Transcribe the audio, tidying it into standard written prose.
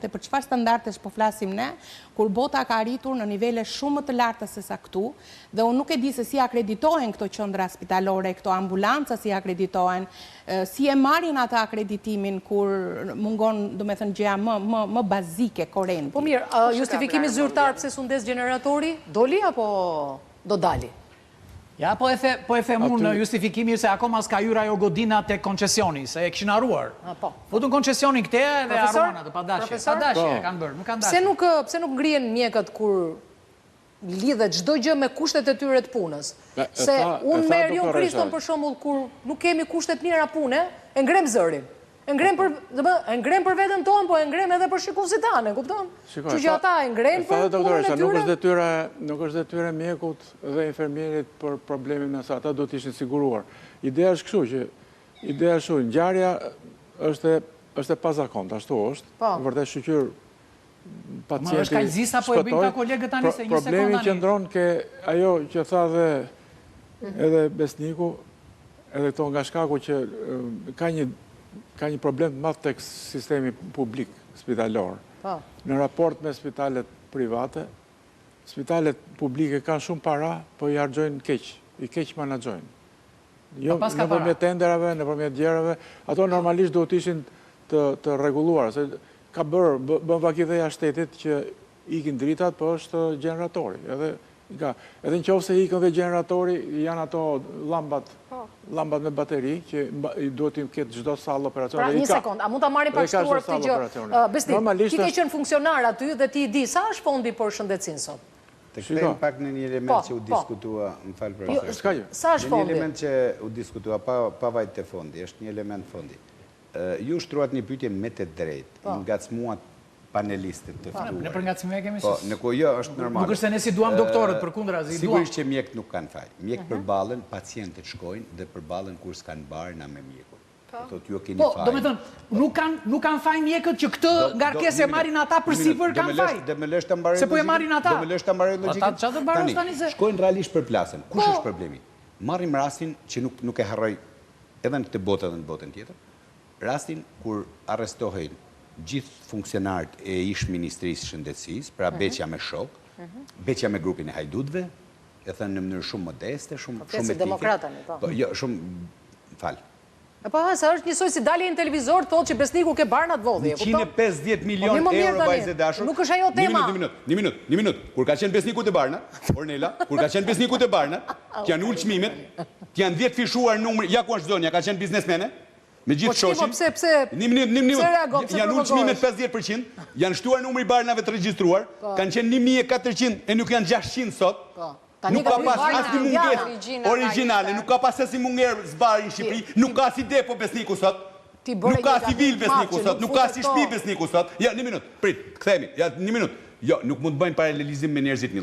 e për çfarë standardesh po flasim ne, kur bota ka arritur në nivele shumë më të larta se sa këtu, dhe unë nuk e di se si akreditohen këto qendra spitalore, këto ambulanca si akreditohen, si e marrin ata akreditimin kur mungon, domethënë gjëja më bazike, korrenti. Po mirë, justifikimi zyrtar pse sundes generatori, doli apo do dali? Ja, po e them unë justifikimi se akoma s'ka hyrë ajo godina tek koncesioni, se e kishin harruar. Futun koncesionin këte dhe harruan atë, pa dashje. Pa dashje e kanë bërë, nuk kanë dashje. Pse nuk ngrihen mjekët kur lidhet çdo gjë me kushtet e tyre të punës? Se unë me Erion Kriston për shembull kur nuk kemi kushtet mira pune, e ngrem zërin. E ngrem për veten tonë, po e ngrem edhe për shikuesit tanë, kupton? Kështu që ata e ngrem për punën e tyre. Nuk është detyrë e mjekut dhe infermierit për problemin nëse ata do të ishin siguruar. Ideja është kështu që ngjarja është e pazakontë, ashtu është. Vërtet shqyr pacienti. Më është kaqëzisa po e bëjnë ta kolegët tani se një sekondë. Problemi qëndron ke ajo që tha edhe Besniku, edhe këto nga shkaku që ka një problem të madh tek sistemi publik spitalor. Në raport me spitalet private, spitalet publike kanë shumë para, po i harxojnë keq, i keq menaxhojnë. Jo nëpërmjet tenderave, nëpërmjet gjerave, ato normalisht duhet ishin të rregulluara, se ka bën vakiteja shtetit që ikin dritat, po është gjeneratori. Edhe nëse ikën dhe gjeneratori, janë ato llambat me bateri, që duhet të ketë çdo sallë operacioni. Pra, një sekond, a mund ta marrim pak shtuar këtë gjë? Besnik, ti ke qenë funksionar aty dhe ti di sa është fondi për shëndetësinë sot? Të kthejmë pak në një element që u diskutua, më falë profesor. Sa është fondi? Një element që u diskutua pa vajtë të fondi, është një element fondi. Ju shtruat një pyetje me të drejtë, ngacmuat panelistët të ftuar. Ne përngacmime kemi Po, në ku jo është normal. Nuk është se ne si duam doktorët, përkundra si duam. Sigurisht që mjekët nuk kanë faj. Mjekët përballen, pacientët shkojnë dhe përballen kur s'kanë barë na me mjekun. Thotë ju keni faj. Po, do me thënë, nuk kanë faj mjekët që këtë ngarkesë e marrin ata përsipër kanë faj. Dhe me lesh të mbaroj logjikën. Se po e marrin ata. Dhe me lesh të mbaroj logjikën. Çfarë të mbarosh tani se? Shkojnë realisht për plasën. Kush është problemi? Marrim rastin që nuk e harroj edhe në këtë botë edhe në botën tjetër. Rastin kur arrestohen gjithë funksionarët e ish Ministrisë Shëndetësisë, pra beqja me shok, beqja me grupin e hajdutëve, e thënë në mënyrë shumë modeste, shumë etike. Demokratani, po. Jo, shumë falë. Po, sa është njësoj si dalje në televizor, thotë që Besniku ke barnat vodhje. 150 milion euro vajzë dashur. Nuk është ajo tema. Një minut. Kur ka qenë Besniku të barna, Ornela, kur ka qenë Besniku të barna, që janë ullë çmimet, që janë 10 fishuar numri, ja ku është zonja, ka qenë biznesmene, me gjithë shoqin. Një minut, janë ullë çmimet 50%, janë shtuar numri barnave të regjistruar, kanë qenë 1400 e nuk janë 600 sot. Nuk ka pas asnjë mungesë origjinale, nuk ka pas asnjë mungesë zbari në Shqipëri, nuk ka si depo Besniku sot. Nuk ka si vil Besniku sot, nuk ka si shtëpi Besniku sot. Ja, një minut, prit, kthehemi. Ja, një minut. Jo, nuk mund të bëjmë paralelizim me njerëzit.